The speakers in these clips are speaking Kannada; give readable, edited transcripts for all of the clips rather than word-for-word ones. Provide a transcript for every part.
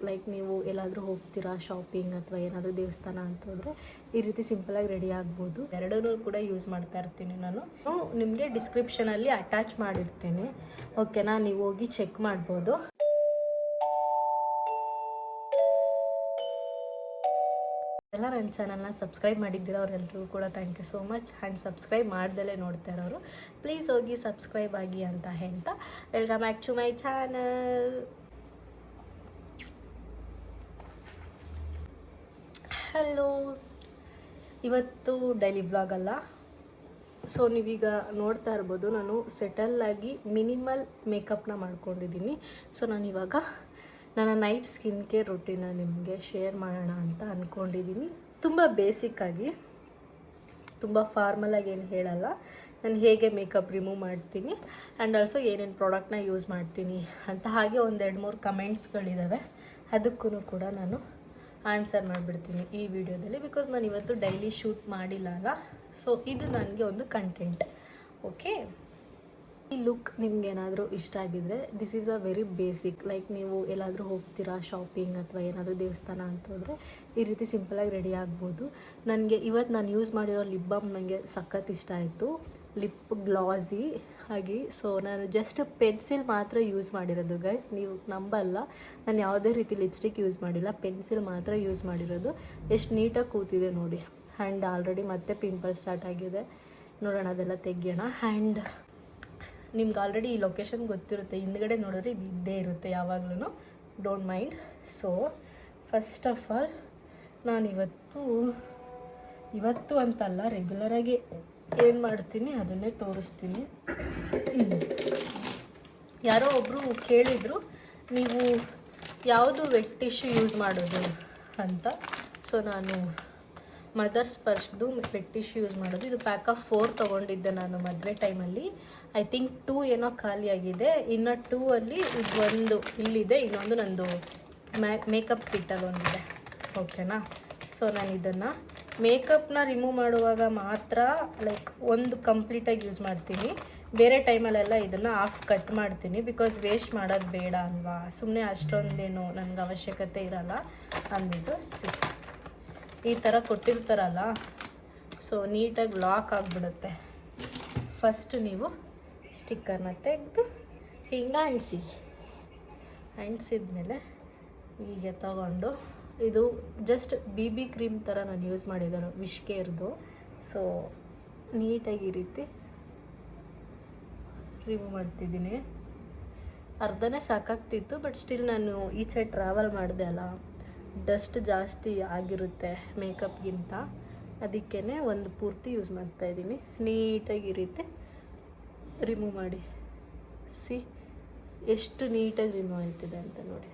ಲೈಕ್ ನೀವು ಎಲ್ಲಾದರೂ ಹೋಗ್ತೀರಾ ಶಾಪಿಂಗ್ ಅಥವಾ ಏನಾದರೂ ದೇವಸ್ಥಾನ ಅಂತ ಹೋದರೆ ಈ ರೀತಿ ಸಿಂಪಲಾಗಿ ರೆಡಿ ಆಗ್ಬೋದು. ಎರಡನ್ನೂ ಕೂಡ ಯೂಸ್ ಮಾಡ್ತಾ ಇರ್ತೀನಿ ನಾನು. ನಿಮಗೆ ಡಿಸ್ಕ್ರಿಪ್ಷನಲ್ಲಿ ಅಟ್ಯಾಚ್ ಮಾಡಿರ್ತೀನಿ, ಓಕೆನಾ, ನೀವು ಹೋಗಿ ಚೆಕ್ ಮಾಡ್ಬೋದು. ಎಲ್ಲ ನನ್ನ ಚಾನಲ್ನ ಸಬ್ಸ್ಕ್ರೈಬ್ ಮಾಡಿದ್ದೀರ ಅವರೆಲ್ಲರಿಗೂ ಕೂಡ thank you so much. And subscribe ಮಾಡ್ದಲೇ ನೋಡ್ತಾ ಇರೋರು ಪ್ಲೀಸ್ ಹೋಗಿ ಸಬ್ಸ್ಕ್ರೈಬ್ ಆಗಿ ಅಂತ ಹೇಳ್ತಾ welcome back to my channel. Hello, ಇವತ್ತು ಡೈಲಿ ವ್ಲಾಗ್ ಅಲ್ಲ. ಸೊ ನೀವೀಗ ನೋಡ್ತಾ ಇರ್ಬೋದು ನಾನು ಸೆಟಲ್ ಆಗಿ ಮಿನಿಮಲ್ ಮೇಕಪ್ನ ಮಾಡ್ಕೊಂಡಿದ್ದೀನಿ. ಸೊ ನಾನಿವಾಗ ನನ್ನ ನೈಟ್ ಸ್ಕಿನ್ ಕೇರ್ ರೂಟೀನ ನಿಮಗೆ ಶೇರ್ ಮಾಡೋಣ ಅಂತ ಅಂದ್ಕೊಂಡಿದ್ದೀನಿ. ತುಂಬ ಬೇಸಿಕ್ಕಾಗಿ, ತುಂಬ ಫಾರ್ಮಲಾಗಿ ಏನು ಹೇಳಲ್ಲ. ನಾನು ಹೇಗೆ ಮೇಕಪ್ ರಿಮೂವ್ ಮಾಡ್ತೀನಿ ಆ್ಯಂಡ್ ಆಲ್ಸೋ ಏನೇನು ಪ್ರಾಡಕ್ಟ್ನ ಯೂಸ್ ಮಾಡ್ತೀನಿ ಅಂತ, ಹಾಗೆ ಒಂದು 2-3 ಕಮೆಂಟ್ಸ್ಗಳಿದ್ದಾವೆ, ಅದಕ್ಕೂ ಕೂಡ ನಾನು ಆನ್ಸರ್ ಮಾಡಿಬಿಡ್ತೀನಿ ಈ ವಿಡಿಯೋದಲ್ಲಿ. ಬಿಕಾಸ್ ನಾನು ಇವತ್ತು ಡೈಲಿ ಶೂಟ್ ಮಾಡಿಲ್ಲ ಅಲ್ಲ, ಸೊ ಇದು ನನಗೆ ಒಂದು ಕಂಟೆಂಟ್. ಓಕೆ, ಈ ಲುಕ್ ನಿಮ್ಗೇನಾದರೂ ಇಷ್ಟ ಆಗಿದ್ರೆ this is a very basic. Like ನೀವು ಎಲ್ಲಾದರೂ ಹೋಗ್ತೀರಾ ಶಾಪಿಂಗ್ ಅಥವಾ ಏನಾದರೂ ದೇವಸ್ಥಾನ ಅಂತ ಹೋದರೆ ಈ ರೀತಿ ಸಿಂಪಲಾಗಿ ರೆಡಿ ಆಗ್ಬೋದು. ನನಗೆ ಇವತ್ತು ನಾನು ಯೂಸ್ ಮಾಡಿರೋ ಲಿಪ್ ಬಾಮ್ ನನಗೆ ಸಖತ್ ಇಷ್ಟ ಆಯಿತು, ಲಿಪ್ ಗ್ಲಾಸಿ ಆಗಿ. ಸೊ ನಾನು ಜಸ್ಟ್ ಪೆನ್ಸಿಲ್ ಮಾತ್ರ ಯೂಸ್ ಮಾಡಿರೋದು ಗೈಸ್, ನೀವು ನಂಬಲ್ಲ, ನಾನು ಯಾವುದೇ ರೀತಿ ಲಿಪ್ಸ್ಟಿಕ್ ಯೂಸ್ ಮಾಡಿಲ್ಲ, ಪೆನ್ಸಿಲ್ ಮಾತ್ರ ಯೂಸ್ ಮಾಡಿರೋದು. ಎಷ್ಟು ನೀಟಾಗಿ ಕೂತಿದೆ ನೋಡಿ. ಆ್ಯಂಡ್ ಆಲ್ರೆಡಿ ಮತ್ತೆ ಪಿಂಪಲ್ ಸ್ಟಾರ್ಟ್ ಆಗಿದೆ, ನೋಡೋಣ ಅದೆಲ್ಲ ತೆಗಿಯೋಣ. ಆ್ಯಂಡ್ ನಿಮ್ಗೆ ಆಲ್ರೆಡಿ ಈ ಲೊಕೇಶನ್ ಗೊತ್ತಿರುತ್ತೆ, ಹಿಂದ್ಗಡೆ ನೋಡಿದ್ರೆ ಇದು ಇದ್ದೇ ಇರುತ್ತೆ ಯಾವಾಗಲೂ, don't mind. So first of all ನಾನು ಇವತ್ತು ಅಂತಲ್ಲ, ರೆಗ್ಯುಲರಾಗಿ ಏನು ಮಾಡ್ತೀನಿ ಅದನ್ನೇ ತೋರಿಸ್ತೀನಿ. ಯಾರೋ ಒಬ್ಬರು ಕೇಳಿದರು ನೀವು ಯಾವುದು ವೆಟ್ ಟಿಶ್ಯೂ ಯೂಸ್ ಮಾಡೋದು ಅಂತ. ಸೊ ನಾನು ಮದರ್ಸ್ ಪರ್ಸ್ದು ವೆಟ್ ಟಿಶ್ಯೂ ಯೂಸ್ ಮಾಡೋದು. ಇದು ಪ್ಯಾಕ್ ಆಫ್ 4 ತೊಗೊಂಡಿದ್ದೆ ನಾನು ಮದುವೆ ಟೈಮಲ್ಲಿ. ಐ ಥಿಂಕ್ 2 ಏನೋ ಖಾಲಿಯಾಗಿದೆ, ಇನ್ನು 2 ಅಲ್ಲಿ ಇದೊಂದು ಇಲ್ಲಿದೆ, ಇನ್ನೊಂದು ನಂದು ಮೇಕಪ್ ಕಿಟ್ಟಲ್ಲಿ ಒಂದಿದೆ, ಓಕೆನಾ. ಸೊ ನಾನು ಇದನ್ನು ಮೇಕಪ್ನ ರಿಮೂವ್ ಮಾಡುವಾಗ ಮಾತ್ರ ಲೈಕ್ ಒಂದು ಕಂಪ್ಲೀಟಾಗಿ ಯೂಸ್ ಮಾಡ್ತೀನಿ, ಬೇರೆ ಟೈಮಲ್ಲೆಲ್ಲ ಇದನ್ನು ಆಫ್ ಕಟ್ ಮಾಡ್ತೀನಿ. ಬಿಕಾಸ್ ವೇಸ್ಟ್ ಮಾಡೋದು ಬೇಡ ಅಲ್ವಾ, ಸುಮ್ಮನೆ ಅಷ್ಟೊಂದೇನು ನನಗೆ ಅವಶ್ಯಕತೆ ಇರಲ್ಲ ಅಂದ್ಬಿಟ್ಟು. ಈ ಥರ ಕೊಟ್ಟಿರ್ತಾರಲ್ಲ, ಸೊ ನೀಟಾಗಿ ಲಾಕ್ ಆಗಿಬಿಡುತ್ತೆ. ಫಸ್ಟ್ ನೀವು ಸ್ಟಿಕ್ಕರ್ನ ತೆಗೆದು ಹಿಂಗೆ ಅಂಟಿಸಿದ್ಮೇಲೆ ಹೀಗೆ ತಗೊಂಡು, ಇದು ಜಸ್ಟ್ BB ಕ್ರೀಮ್ ಥರ ನಾನು ಯೂಸ್ ಮಾಡಿದ್ದಾನು, ವಿಶ್ ಕೇರ್ದು. ಸೊ ನೀಟಾಗಿ ಈ ರೀತಿ ರಿಮೂವ್ ಮಾಡ್ತಿದ್ದೀನಿ. ಅರ್ಧನೇ ಸಾಕಾಗ್ತಿತ್ತು, ಬಟ್ ಸ್ಟಿಲ್ ನಾನು ಈಚೆ ಟ್ರಾವೆಲ್ ಮಾಡಿದೆ ಅಲ್ಲ, ಡಸ್ಟ್ ಜಾಸ್ತಿ ಆಗಿರುತ್ತೆ ಮೇಕಪ್ಗಿಂತ, ಅದಕ್ಕೇ ಒಂದು ಪೂರ್ತಿ ಯೂಸ್ ಮಾಡ್ತಾಯಿದ್ದೀನಿ. ನೀಟಾಗಿ ಈ ರೀತಿ ರಿಮೂವ್ ಮಾಡಿ, ಸಿ ಎಷ್ಟು ನೀಟಾಗಿ ರಿಮೂವ್ ಆಯ್ತಿದೆ ಅಂತ ನೋಡಿ.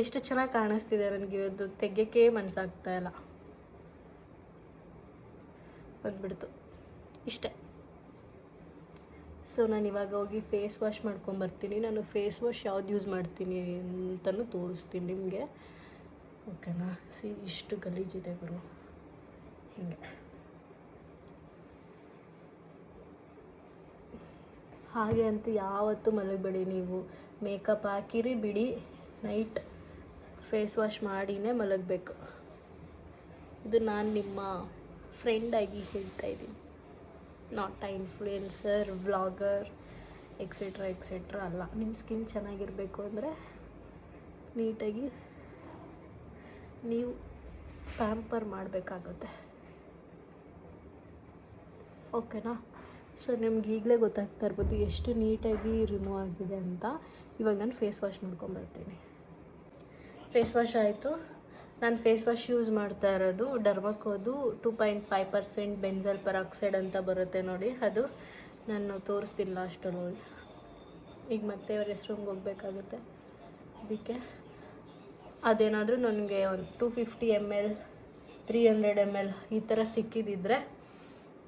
ಎಷ್ಟು ಚೆನ್ನಾಗಿ ಕಾಣಿಸ್ತಿದೆ ನನಗೆ, ಇವತ್ತು ತೆಗೆಯೋಕ್ಕೆ ಮನಸ್ಸಾಗ್ತಾ ಇಲ್ಲ, ಬಂದ್ಬಿಡ್ತು ಇಷ್ಟೇ. ಸೊ ನಾನು ಇವಾಗ ಹೋಗಿ ಫೇಸ್ ವಾಶ್ ಮಾಡ್ಕೊಂಬರ್ತೀನಿ. ನಾನು ಫೇಸ್ ವಾಶ್ ಯಾವ್ದು ಯೂಸ್ ಮಾಡ್ತೀನಿ ಅಂತಲೂ ತೋರಿಸ್ತೀನಿ ನಿಮಗೆ, ಓಕೆನಾ. ಸಿ ಇಷ್ಟು ಗಲೀಜಿದೆ ಗುರು, ಹೀಗೆ. ಹಾಗೆ ಅಂತ ಯಾವತ್ತೂ ಮಲಗಬೇಡಿ ನೀವು, ಮೇಕಪ್ ಹಾಕಿರಿ ಬಿಡಿ, ನೈಟ್ ಫೇಸ್ ವಾಶ್ ಮಾಡಿನೇ ಮಲಗಬೇಕು. ಇದು ನಾನು ನಿಮ್ಮ ಫ್ರೆಂಡಾಗಿ ಹೇಳ್ತಾ ಇದ್ದೀನಿ, not a influencer, vlogger etcetera ಅಲ್ಲ. ನಿಮ್ಮ ಸ್ಕಿನ್ ಚೆನ್ನಾಗಿರಬೇಕು ಅಂದರೆ ನೀಟಾಗಿ ನೀವು ಪ್ಯಾಂಪರ್ ಮಾಡಬೇಕಾಗುತ್ತೆ, ಓಕೆನಾ. ಸೊ ನಿಮ್ಗೆ ಈಗಲೇ ಗೊತ್ತಾಗ್ತಾ ಇರ್ಬೋದು ಎಷ್ಟು ನೀಟಾಗಿ ರಿಮೂವ್ ಆಗಿದೆ ಅಂತ. ಇವಾಗ ನಾನು ಫೇಸ್ ವಾಶ್ ಮಾಡ್ಕೊಂಬರ್ತೀನಿ. ಫೇಸ್ ವಾಶ್ ಆಯಿತು. ನಾನು ಫೇಸ್ ವಾಶ್ ಯೂಸ್ ಮಾಡ್ತಾ ಇರೋದು ಡರ್ಮಕೋದು 2.5% ಬೆಂಜಲ್ ಪೆರಾಕ್ಸೈಡ್ ಅಂತ ಬರುತ್ತೆ ನೋಡಿ, ಅದು ನಾನು ತೋರಿಸ್ತೀನಿ ಲಾಸ್ಟಲ್ಲಿ ಹೋಗಿ. ಈಗ ಮತ್ತೆ ರೆಸ್ಟ್ ರೂಮ್ಗೆ ಹೋಗಬೇಕಾಗುತ್ತೆ, ಅದಕ್ಕೆ ಅದೇನಾದರೂ ನನಗೆ ಒಂದು 250 ml 300 ml ಈ ಥರ ಸಿಕ್ಕಿದ್ದಿದ್ರೆ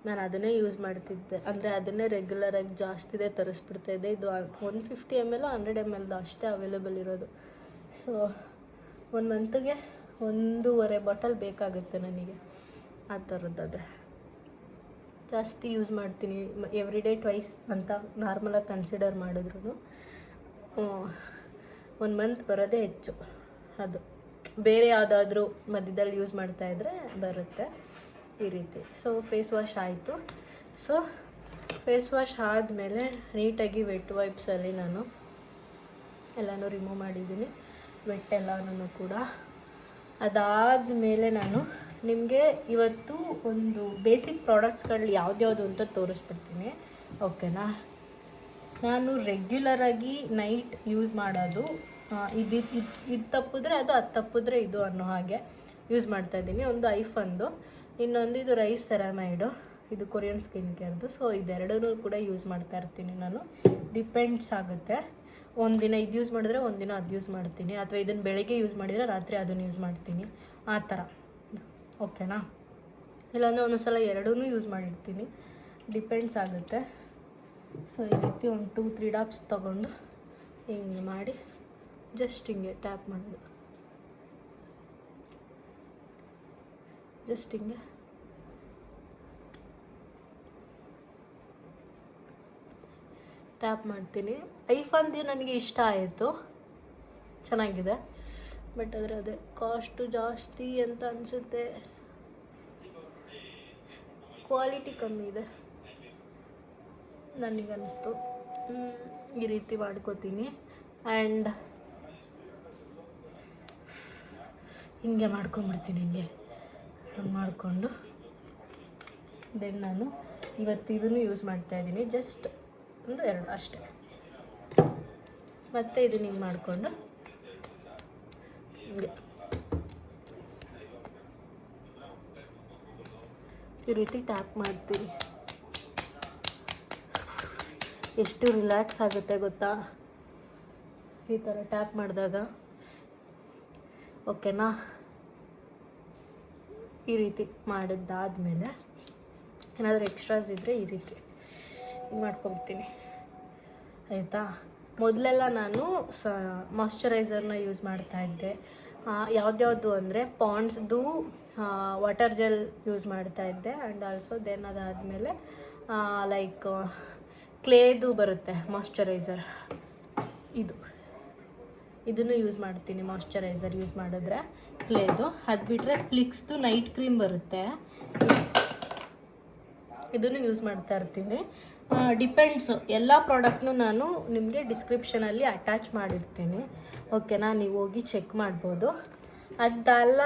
ನಾನು ಅದನ್ನೇ ಯೂಸ್ ಮಾಡ್ತಿದ್ದೆ. ಅಂದರೆ ಅದನ್ನೇ ರೆಗ್ಯುಲರಾಗಿ ಜಾಸ್ತಿದೆ ತರಿಸ್ಬಿಡ್ತಾಯಿದ್ದೆ. ಇದು 150 ml 100 ml ಅಷ್ಟೇ ಅವೈಲೇಬಲ್ ಇರೋದು. ಸೊ 1 ಮಂತ್ಗೆ 1.5 ಬಾಟಲ್ ಬೇಕಾಗುತ್ತೆ ನನಗೆ ಆ ಥರದ್ದಾದರೆ. ಜಾಸ್ತಿ ಯೂಸ್ ಮಾಡ್ತೀನಿ. ಎವ್ರಿ ಡೇ ಟ್ವೈಸ್ ಅಂತ ನಾರ್ಮಲಾಗಿ ಕನ್ಸಿಡರ್ ಮಾಡಿದ್ರು 1 ಮಂತ್ ಬರೋದೇ ಹೆಚ್ಚು. ಅದು ಬೇರೆ ಯಾವುದಾದ್ರೂ ಮಧ್ಯದಲ್ಲಿ ಯೂಸ್ ಮಾಡ್ತಾಯಿದ್ರೆ ಬರುತ್ತೆ ಈ ರೀತಿ. ಸೊ ಫೇಸ್ ವಾಶ್ ಆಯಿತು. ಸೊ ಫೇಸ್ ವಾಶ್ ಆದಮೇಲೆ ನೀಟಾಗಿ ವೆಟ್ ವೈಪ್ಸಲ್ಲಿ ನಾನು ಎಲ್ಲನೂ ರಿಮೂವ್ ಮಾಡಿದ್ದೀನಿ, ವೆಟ್ ಎಲ್ಲನೂ ಕೂಡ. ಅದಾದಮೇಲೆ ನಾನು ನಿಮಗೆ ಇವತ್ತು ಒಂದು ಬೇಸಿಕ್ ಪ್ರಾಡಕ್ಟ್ಸ್ಗಳು ಯಾವ್ದ್ಯಾವುದು ಅಂತ ತೋರಿಸ್ಬಿಡ್ತೀನಿ, ಓಕೆನಾ. ನಾನು ರೆಗ್ಯುಲರಾಗಿ ನೈಟ್ ಯೂಸ್ ಮಾಡೋದು ಇದು ತಪ್ಪಿದ್ರೆ ಅದು ತಪ್ಪಿದ್ರೆ ಇದು ಅನ್ನೋ ಹಾಗೆ ಯೂಸ್ ಮಾಡ್ತಾಯಿದ್ದೀನಿ. ಒಂದು ಐಫನ್ದು, ಇನ್ನೊಂದು ಇದು ರೈಸ್ ಸೆರಾಮೈಡು, ಇದು ಕೊರಿಯನ್ ಸ್ಕಿನ್ ಕೇರ್ದು. ಸೊ ಇದೆರಡೂ ಕೂಡ ಯೂಸ್ ಮಾಡ್ತಾ ಇರ್ತೀನಿ ನಾನು. ಡಿಪೆಂಡ್ಸ್ ಆಗುತ್ತೆ, ಒಂದಿನ ಇದು ಯೂಸ್ ಮಾಡಿದ್ರೆ ಒಂದಿನ ಅದು ಯೂಸ್ ಮಾಡ್ತೀನಿ, ಅಥವಾ ಇದನ್ನು ಬೆಳಗ್ಗೆ ಯೂಸ್ ಮಾಡಿದರೆ ರಾತ್ರಿ ಅದನ್ನು ಯೂಸ್ ಮಾಡ್ತೀನಿ, ಆ ಥರ, ಓಕೆನಾ. ಇಲ್ಲಾಂದರೆ ಒಂದೊಂದು ಸಲ ಎರಡೂ ಯೂಸ್ ಮಾಡಿರ್ತೀನಿ, ಡಿಪೆಂಡ್ಸ್ ಆಗುತ್ತೆ. ಸೊ ಈ ರೀತಿ ಒಂದು 2-3 ಡ್ರಾಪ್ಸ್ ತೊಗೊಂಡು ಹಿಂಗೆ ಮಾಡಿ ಜಸ್ಟ್ ಹಿಂಗೆ ಟ್ಯಾಪ್ ಮಾಡೋದು, ಜಸ್ಟ್ ಹಿಂಗೆ ಟ್ಯಾಪ್ ಮಾಡ್ತೀನಿ. ಐಫನ್ದು ನನಗೆ ಇಷ್ಟ ಆಯಿತು, ಚೆನ್ನಾಗಿದೆ. ಬಟ್ ಆದರೆ ಅದೇ ಕಾಸ್ಟು ಜಾಸ್ತಿ ಅಂತ ಅನಿಸುತ್ತೆ, ಕ್ವಾಲಿಟಿ ಕಮ್ಮಿ ಇದೆ ನನಗನ್ನಿಸ್ತು. ಈ ರೀತಿ ಮಾಡ್ಕೋತೀನಿ. ಆ್ಯಂಡ್ ಹಿಂಗೆ ಮಾಡ್ಕೊಂಬಿಡ್ತೀನಿ, ಹಿಂಗೆ ಹಂಗೆ ಮಾಡಿಕೊಂಡು ದೆನ್ ನಾನು ಇವತ್ತು ಇದನ್ನು ಯೂಸ್ ಮಾಡ್ತಾಯಿದ್ದೀನಿ, ಜಸ್ಟ್ ಒಂದು 2 ಅಷ್ಟೇ. ಮತ್ತು ಇದನ್ನ ಹಿಂಗೆ ಮಾಡಿಕೊಂಡು ಹಿಂಗೆ ಈ ರೀತಿ ಟ್ಯಾಪ್ ಮಾಡ್ತೀನಿ. ಎಷ್ಟು ರಿಲ್ಯಾಕ್ಸ್ ಆಗುತ್ತೆ ಗೊತ್ತಾ ಈ ಥರ ಟ್ಯಾಪ್ ಮಾಡಿದಾಗ, ಓಕೆನಾ. ಈ ರೀತಿ ಮಾಡಿದ್ದಾದಮೇಲೆ ಏನಾದರೂ ಎಕ್ಸ್ಟ್ರಾಸ್ ಇದ್ದರೆ ಈ ರೀತಿ ಮಾಡ್ಕೊಳ್ತೀನಿ, ಆಯಿತಾ. ಮೊದಲೆಲ್ಲ ನಾನು ಮಾಯ್ಶ್ಚರೈಸರ್ನ ಯೂಸ್ ಮಾಡ್ತಾಯಿದ್ದೆ. ಯಾವ್ದ್ಯಾವುದು ಅಂದರೆ ಪಾಂಡ್ಸ್ದು ವಾಟರ್ ಜೆಲ್ ಯೂಸ್ ಮಾಡ್ತಾಯಿದ್ದೆ. ಆ್ಯಂಡ್ ಆಲ್ಸೋ ದೆನ್ ಅದಾದಮೇಲೆ ಲೈಕ್ ಕ್ಲೇದು ಬರುತ್ತೆ ಮಾಯ್ಶ್ಚರೈಸರ್, ಇದನ್ನು ಯೂಸ್ ಮಾಡ್ತೀನಿ. ಮಾಯ್ಶ್ಚರೈಸರ್ ಯೂಸ್ ಮಾಡಿದ್ರೆ ಕ್ಲೇದು. ಅದು ಬಿಟ್ಟರೆ ಪ್ಲಿಕ್ಸ್ದು ನೈಟ್ ಕ್ರೀಮ್ ಬರುತ್ತೆ, ಇದನ್ನು ಯೂಸ್ ಮಾಡ್ತಾ ಇರ್ತೀನಿ. ಡಿಪೆಂಡ್ಸು, ಎಲ್ಲ ಪ್ರಾಡಕ್ಟ್ನು ನಾನು ನಿಮಗೆ ಡಿಸ್ಕ್ರಿಪ್ಷನಲ್ಲಿ ಅಟ್ಯಾಚ್ ಮಾಡಿರ್ತೀನಿ, ಓಕೆನಾ. ನೀವು ಹೋಗಿ ಚೆಕ್ ಮಾಡ್ಬೋದು. ಅದೆಲ್ಲ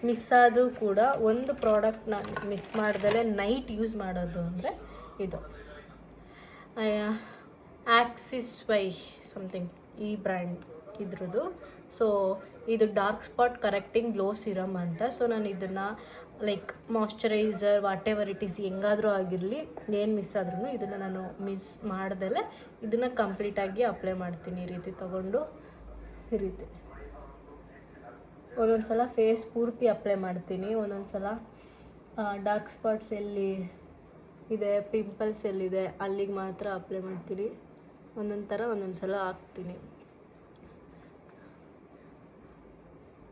ಮಿಸ್ ಆದರೂ ಕೂಡ ಒಂದು ಪ್ರಾಡಕ್ಟ್ ನಾನು ಮಿಸ್ ಮಾಡ್ದಲೇ ನೈಟ್ ಯೂಸ್ ಮಾಡೋದು ಅಂದರೆ ಇದು ಆಕ್ಸಿಸ್ ವೈ ಸಮಥಿಂಗ್, ಈ ಬ್ರ್ಯಾಂಡ್ ಇದ್ರದ್ದು. ಸೊ ಇದು dark spot correcting glow serum ಅಂತ. ಸೊ ನಾನು ಇದನ್ನು like moisturiser whatever it is ಹೆಂಗಾದರೂ ಆಗಿರಲಿ, ಏನು ಮಿಸ್ ಆದ್ರೂ ಇದನ್ನು ನಾನು ಮಿಸ್ ಮಾಡ್ದಲೇ ಇದನ್ನು ಕಂಪ್ಲೀಟಾಗಿ ಅಪ್ಲೈ ಮಾಡ್ತೀನಿ. ಈ ರೀತಿ ತೊಗೊಂಡು ಈ ರೀತಿ ಒಂದೊಂದು ಸಲ ಫೇಸ್ ಪೂರ್ತಿ ಅಪ್ಲೈ ಮಾಡ್ತೀನಿ, ಒಂದೊಂದು ಸಲ ಡಾರ್ಕ್ ಸ್ಪಾಟ್ಸ್ ಎಲ್ಲಿ ಇದೆ, ಪಿಂಪಲ್ಸ್ ಎಲ್ಲಿದೆ ಅಲ್ಲಿಗೆ ಮಾತ್ರ ಅಪ್ಲೈ ಮಾಡ್ತೀನಿ. ಒಂದೊಂದು ಥರ ಒಂದೊಂದು ಸಲ ಹಾಕ್ತೀನಿ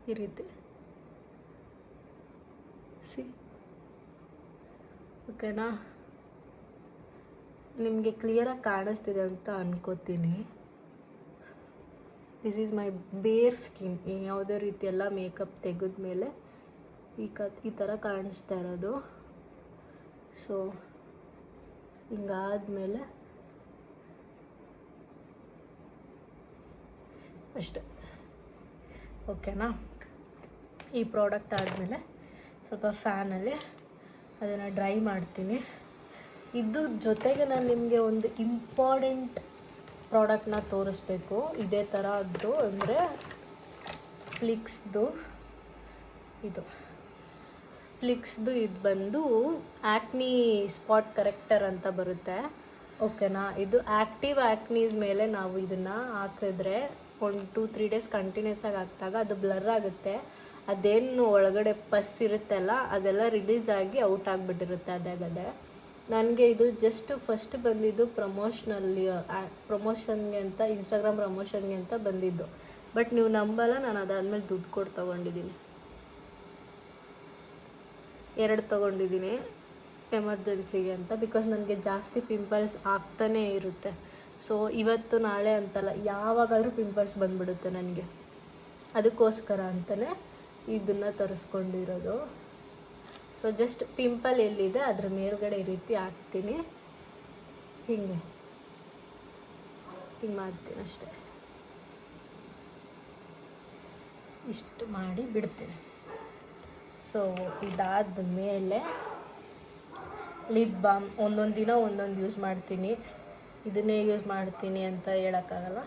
ಈ ರೀತಿ. ಓಕೆನಾ. ನಿಮಗೆ ಕ್ಲಿಯರಾಗಿ ಕಾಣಿಸ್ತಿದೆ ಅಂತ ಅನ್ಕೋತೀನಿ. ದಿಸ್ ಈಸ್ ಮೈ ಬೇರ್ ಸ್ಕಿನ್. ಯಾವುದೇ ರೀತಿ ಎಲ್ಲ ಮೇಕಪ್ ತೆಗೆದ್ಮೇಲೆ ಈ ಥರ ಕಾಣಿಸ್ತಾ ಇರೋದು. ಸೊ ಹಿಂಗಾದ್ಮೇಲೆ ಅಷ್ಟೆ, ಓಕೆನಾ. ಈ ಪ್ರಾಡಕ್ಟ್ ಆದಮೇಲೆ ಸ್ವಲ್ಪ ಫ್ಯಾನಲ್ಲಿ ಅದನ್ನು ಡ್ರೈ ಮಾಡ್ತೀನಿ. ಇದು ಜೊತೆಗೆ ನಾನು ನಿಮಗೆ ಒಂದು ಇಂಪಾರ್ಟೆಂಟ್ ಪ್ರಾಡಕ್ಟ್ನ ತೋರಿಸ್ಬೇಕು. ಇದೇ ಥರದ್ದು ಅಂದರೆ ಫ್ಲಿಕ್ಸ್ದು ಇದು ಬಂದು ಆ್ಯಕ್ನಿ ಸ್ಪಾಟ್ ಕರೆಕ್ಟರ್ ಅಂತ ಬರುತ್ತೆ, ಓಕೆನಾ. ಇದು ಆ್ಯಕ್ಟಿವ್ ಆ್ಯಕ್ನೀಸ್ ಮೇಲೆ ನಾವು ಇದನ್ನು ಹಾಕಿದ್ರೆ ಒಂದು 2-3 ಡೇಸ್ ಕಂಟಿನ್ಯೂಸ್ ಆಗಿ ಹಾಕಿದಾಗ ಅದು ಬ್ಲರ್ ಆಗುತ್ತೆ. ಅದೇನು ಒಳಗಡೆ ಪಸ್ ಇರುತ್ತಲ್ಲ ಅದೆಲ್ಲ ರಿಲೀಸ್ ಆಗಿ ಔಟ್ ಆಗಿಬಿಟ್ಟಿರುತ್ತೆ ಅದಾಗದೆ. ನನಗೆ ಇದು ಜಸ್ಟ್ ಫಸ್ಟ್ ಬಂದಿದ್ದು ಪ್ರಮೋಷನ್ಗೆ ಅಂತ, ಇನ್ಸ್ಟಾಗ್ರಾಮ್ ಪ್ರಮೋಷನ್ಗೆ ಅಂತ ಬಂದಿದ್ದು. ಬಟ್ ನೀವು ನಂಬಲ್ಲ, ನಾನು ಅದಾದಮೇಲೆ ದುಡ್ಡು ಕೊಟ್ಟು ತೊಗೊಂಡಿದ್ದೀನಿ, 2 ತೊಗೊಂಡಿದ್ದೀನಿ. ಎಮರ್ಜೆನ್ಸಿಗೆ ಅಂತ. ಬಿಕಾಸ್ ನನಗೆ ಜಾಸ್ತಿ ಪಿಂಪಲ್ಸ್ ಆಗ್ತಾನೇ ಇರುತ್ತೆ. ಸೊ ಇವತ್ತು ನಾಳೆ ಅಂತಲ್ಲ, ಯಾವಾಗಾದರೂ ಪಿಂಪಲ್ಸ್ ಬಂದುಬಿಡುತ್ತೆ ನನಗೆ. ಅದಕ್ಕೋಸ್ಕರ ಅಂತಲೇ ಇದನ್ನು ತರಿಸ್ಕೊಂಡಿರೋದು. ಸೊ ಜಸ್ಟ್ ಪಿಂಪಲ್ ಎಲ್ಲಿದೆ ಅದ್ರ ಮೇಲ್ಗಡೆ ಈ ರೀತಿ ಹಾಕ್ತೀನಿ, ಹಿಂಗೆ ಮಾಡ್ತೀನಿ ಅಷ್ಟೆ. ಇಷ್ಟು ಮಾಡಿ ಬಿಡ್ತೀನಿ. ಸೊ ಇದಾದ ಮೇಲೆ ಲಿಪ್ ಬಾಮ್ ಒಂದೊಂದು ದಿನ ಒಂದೊಂದು ಯೂಸ್ ಮಾಡ್ತೀನಿ. ಇದನ್ನೇ ಯೂಸ್ ಮಾಡ್ತೀನಿ ಅಂತ ಹೇಳೋಕ್ಕಾಗಲ್ಲ.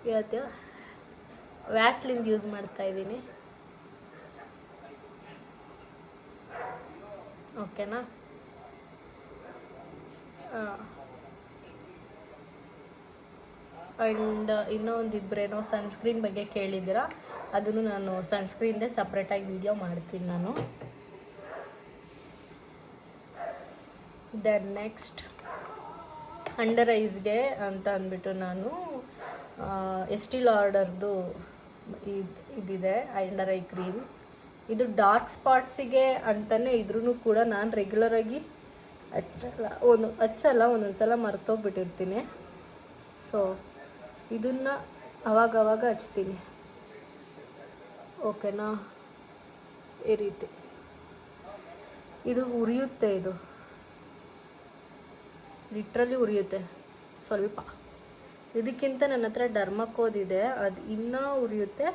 ಇವತ್ತು ವ್ಯಾಸ್ಲಿನ್ ಯೂಸ್ ಮಾಡ್ತಾಯಿದ್ದೀನಿ. ಓಕೆನಾ? ಆ್ಯಂಡ್ ಇನ್ನೂ ಒಂದಿಬ್ಬರೇನೋ ಸನ್ಸ್ಕ್ರೀನ್ ಬಗ್ಗೆ ಕೇಳಿದ್ದೀರಾ, ಅದನ್ನು ನಾನು ಸನ್ಸ್ಕ್ರೀನ್ದೇ ಸಪ್ರೇಟಾಗಿ ವೀಡಿಯೋ ಮಾಡ್ತೀನಿ ನಾನು. ದೆನ್ ನೆಕ್ಸ್ಟ್ ಅಂಡರ್ ಐಸ್ಗೆ ಅಂತ ಅಂದ್ಬಿಟ್ಟು ನಾನು ಎಸ್ಟಿ ಲಾಡರ್ದು ಇದಿದೆ ಐ ಕ್ರೀಮ್. ಇದು ಡಾರ್ಕ್ ಸ್ಪಾಟ್ಸಿಗೆ ಅಂತಲೇ ಇದ್ರೂ ಕೂಡ ನಾನು ರೆಗ್ಯುಲರಾಗಿ ಹಚ್ಚಲ್ಲ, ಒಂದೊಂದು ಸಲ ಮರ್ತೋಗ್ಬಿಟ್ಟಿರ್ತೀನಿ. ಸೊ ಇದನ್ನು ಅವಾಗವಾಗ ಹಚ್ತೀನಿ. ಓಕೆನಾ? ಈ ರೀತಿ ಇದು ಉರಿಯುತ್ತೆ, ಇದು ಲಿಟ್ರಲಿ ಉರಿಯುತ್ತೆ ಸ್ವಲ್ಪ. ಇದಕ್ಕಿಂತ ನನ್ನ ಹತ್ರ ಡರ್ಮಕೋದಿದೆ, ಅದು ಇನ್ನೂ ಉರಿಯುತ್ತೆ.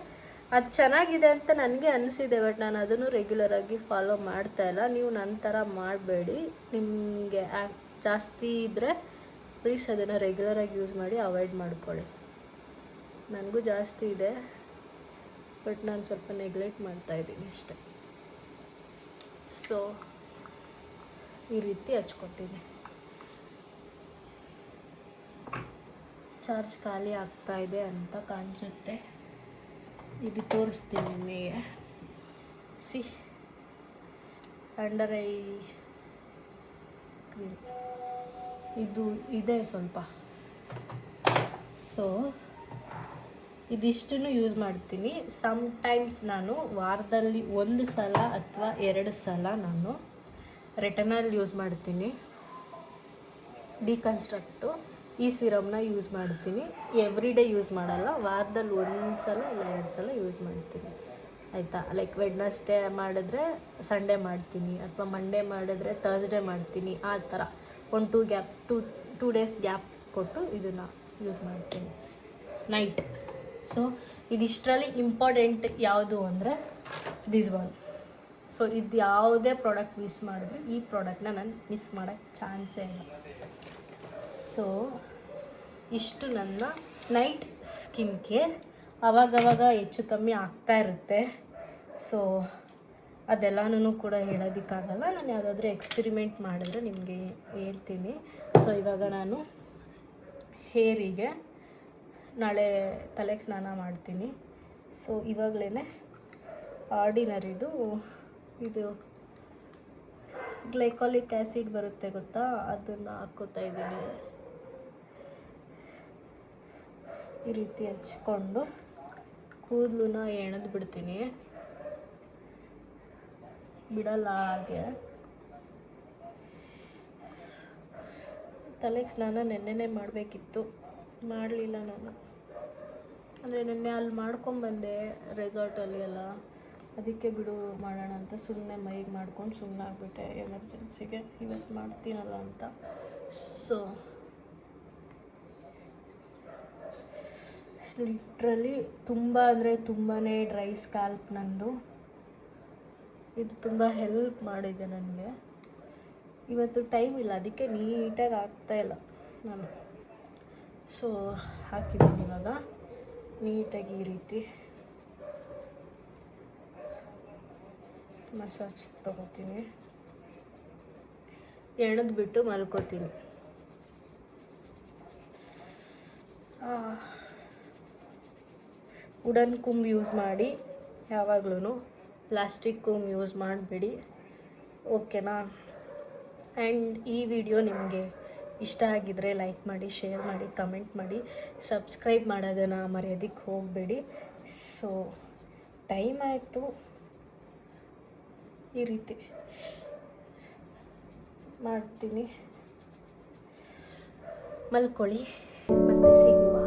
ಅದು ಚೆನ್ನಾಗಿದೆ ಅಂತ ನನಗೆ ಅನಿಸಿದೆ, ಬಟ್ ನಾನು ಅದನ್ನು ರೆಗ್ಯುಲರಾಗಿ ಫಾಲೋ ಮಾಡ್ತಾಯಿಲ್ಲ. ನೀವು ನನ್ನ ಥರ ಮಾಡಬೇಡಿ. ನಿಮಗೆ ಜಾಸ್ತಿ ಇದ್ದರೆ ಪ್ಲೀಸ್ ಅದನ್ನು ರೆಗ್ಯುಲರಾಗಿ ಯೂಸ್ ಮಾಡಿ, ಅವಾಯ್ಡ್ ಮಾಡ್ಕೊಳ್ಳಿ. ನನಗೂ ಜಾಸ್ತಿ ಇದೆ, ಬಟ್ ನಾನು ಸ್ವಲ್ಪ ನೆಗ್ಲೆಕ್ಟ್ ಮಾಡ್ತಾಯಿದ್ದೀನಿ ಅಷ್ಟೆ. ಸೊ ಈ ರೀತಿ ಹಚ್ಕೊತೀನಿ. ಚಾರ್ಜ್ ಖಾಲಿ ಆಗ್ತಾಯಿದೆ ಅಂತ ಕಾಣಿಸುತ್ತೆ. ಇದು ತೋರಿಸ್ತೀನಿ ನಿಮಗೆ. ಸಿ ಅಂಡರ್ ಐ ಕ್ರೀಮ್ ಇದು ಇದೆ ಸ್ವಲ್ಪ. ಸೊ ಇದಿಷ್ಟನ್ನು ಯೂಸ್ ಮಾಡ್ತೀನಿ. ಸಮ್ಟೈಮ್ಸ್ ನಾನು ವಾರದಲ್ಲಿ 1 ಸಲ ಅಥವಾ 2 ಸಲ ನಾನು ರೆಟನಾಲ್ ಯೂಸ್ ಮಾಡ್ತೀನಿ, ಡಿಕನ್ಸ್ಟ್ರಕ್ಟು. ಈ ಸಿರಮ್ನ ಯೂಸ್ ಮಾಡ್ತೀನಿ. ಎವ್ರಿ ಡೇ ಯೂಸ್ ಮಾಡಲ್ಲ, ವಾರದಲ್ಲಿ 1 ಸಲ ಇಲ್ಲ 2 ಸಲ ಯೂಸ್ ಮಾಡ್ತೀನಿ, ಆಯಿತಾ? ಲೈಕ್ ವೆಡ್ನಸ್ಡೇ ಮಾಡಿದ್ರೆ ಸಂಡೇ ಮಾಡ್ತೀನಿ, ಅಥವಾ ಮಂಡೇ ಮಾಡಿದ್ರೆ ಥರ್ಸ್ಡೇ ಮಾಡ್ತೀನಿ. ಆ ಥರ 2 ಡೇಸ್ ಗ್ಯಾಪ್ ಕೊಟ್ಟು ಇದನ್ನು ಯೂಸ್ ಮಾಡ್ತೀನಿ ನೈಟ್. ಸೊ ಇದಿಷ್ಟರಲ್ಲಿ ಇಂಪಾರ್ಟೆಂಟ್ ಯಾವುದು ಅಂದರೆ ದಿಸ್ ಒನ್. ಸೊ ಇದು ಯಾವುದೇ ಪ್ರಾಡಕ್ಟ್ ಮಿಸ್ ಮಾಡಿದ್ರೆ ಈ ಪ್ರಾಡಕ್ಟ್ನ ನಾನು ಮಿಸ್ ಮಾಡೋಕ್ಕೆ ಚಾನ್ಸೇ ಇಲ್ಲ. ಸೊ ಇಷ್ಟು ನನ್ನ ನೈಟ್ ಸ್ಕಿನ್ ಕೇರ್. ಆವಾಗವಾಗ ಹೆಚ್ಚು ಕಮ್ಮಿ ಆಗ್ತಾ ಇರುತ್ತೆ. ಸೊ ಅದೆಲ್ಲನೂ ಕೂಡ ಹೇಳೋದಕ್ಕಾಗಲ್ಲ. ನಾನು ಯಾವುದಾದ್ರೂ ಎಕ್ಸ್ಪೆರಿಮೆಂಟ್ ಮಾಡಿದ್ರೆ ನಿಮಗೆ ಹೇಳ್ತೀನಿ. ಸೊ ಇವಾಗ ನಾನು ಹೇರಿಗೆ ನಾಳೆ ತಲೆಗೆ ಸ್ನಾನ ಮಾಡ್ತೀನಿ. ಸೊ ಇವಾಗಲೇ ಆರ್ಡಿನರಿದು ಇದು ಗ್ಲೈಕಾಲಿಕ್ ಆ್ಯಸಿಡ್ ಬರುತ್ತೆ ಗೊತ್ತಾ, ಅದನ್ನು ಹಾಕ್ಕೋತಾ ಇದ್ದೀನಿ. ಈ ರೀತಿ ಹಚ್ಕೊಂಡು ಕೂದಲನ್ನ ಎಳೆದು ಬಿಡ್ತೀನಿ, ಬಿಡಲ್ಲ ಹಾಗೆ. ತಲೆಗೆ ಸ್ನಾನ ನೆನ್ನೆನೇ ಮಾಡಬೇಕಿತ್ತು, ಮಾಡಲಿಲ್ಲ ನಾನು. ಅಂದರೆ ನೆನ್ನೆ ಅಲ್ಲಿ ಮಾಡ್ಕೊಂಬಂದೆ ರೆಸಾರ್ಟಲ್ಲಿ ಎಲ್ಲ, ಅದಕ್ಕೆ ಬಿಡು ಮಾಡೋಣ ಅಂತ ಸುಮ್ಮನೆ ಮೈಗೆ ಮಾಡ್ಕೊಂಡು ಸುಮ್ಮನೆ ಆಗಿಬಿಟ್ಟೆ. ಎಮರ್ಜೆನ್ಸಿಗೆ ಇವತ್ತು ಮಾಡ್ತೀನಲ್ಲ ಅಂತ. ಸೊ ಲಿಟ್ರಲಿ ತುಂಬ ಅಂದರೆ ತುಂಬಾ ಡ್ರೈ ಸ್ಕ್ಯಾಲ್ಪ್ ನಂದು. ಇದು ತುಂಬ ಹೆಲ್ಪ್ ಮಾಡಿದೆ ನನಗೆ. ಇವತ್ತು ಟೈಮ್ ಇಲ್ಲ, ಅದಕ್ಕೆ ನೀಟಾಗಿ ಆಗ್ತಾಯಿಲ್ಲ ನಾನು. ಸೊ ಹಾಕಿದ್ದೀನಿ ಇವಾಗ ನೀಟಾಗಿ ಈ ರೀತಿ ಮಸಾಜ್ ತೊಗೋತೀನಿ, ಎಳೆದ್ಬಿಟ್ಟು ಮಲ್ಕೋತೀನಿ. ವುಡನ್ ಕೂಂಬ್ ಯೂಸ್ ಮಾಡಿ ಯಾವಾಗಲೂ, ಪ್ಲಾಸ್ಟಿಕ್ ಕೂಂಬ್ ಯೂಸ್ ಮಾಡಬೇಡಿ, ಓಕೆನಾ? ಆ್ಯಂಡ್ ಈ ವಿಡಿಯೋ ನಿಮಗೆ ಇಷ್ಟ ಆಗಿದರೆ ಲೈಕ್ ಮಾಡಿ, ಶೇರ್ ಮಾಡಿ, ಕಮೆಂಟ್ ಮಾಡಿ, ಸಬ್ಸ್ಕ್ರೈಬ್ ಮಾಡೋದನ್ನು ಮರೆಯೋದಕ್ಕೆ ಹೋಗಬೇಡಿ. ಸೊ ಟೈಮ್ ಆಯಿತು, ಈ ರೀತಿ ಮಾಡ್ತೀನಿ. ಮಲ್ಕೊಳ್ಳಿ, ಮತ್ತೆ ಸಿಗುವ.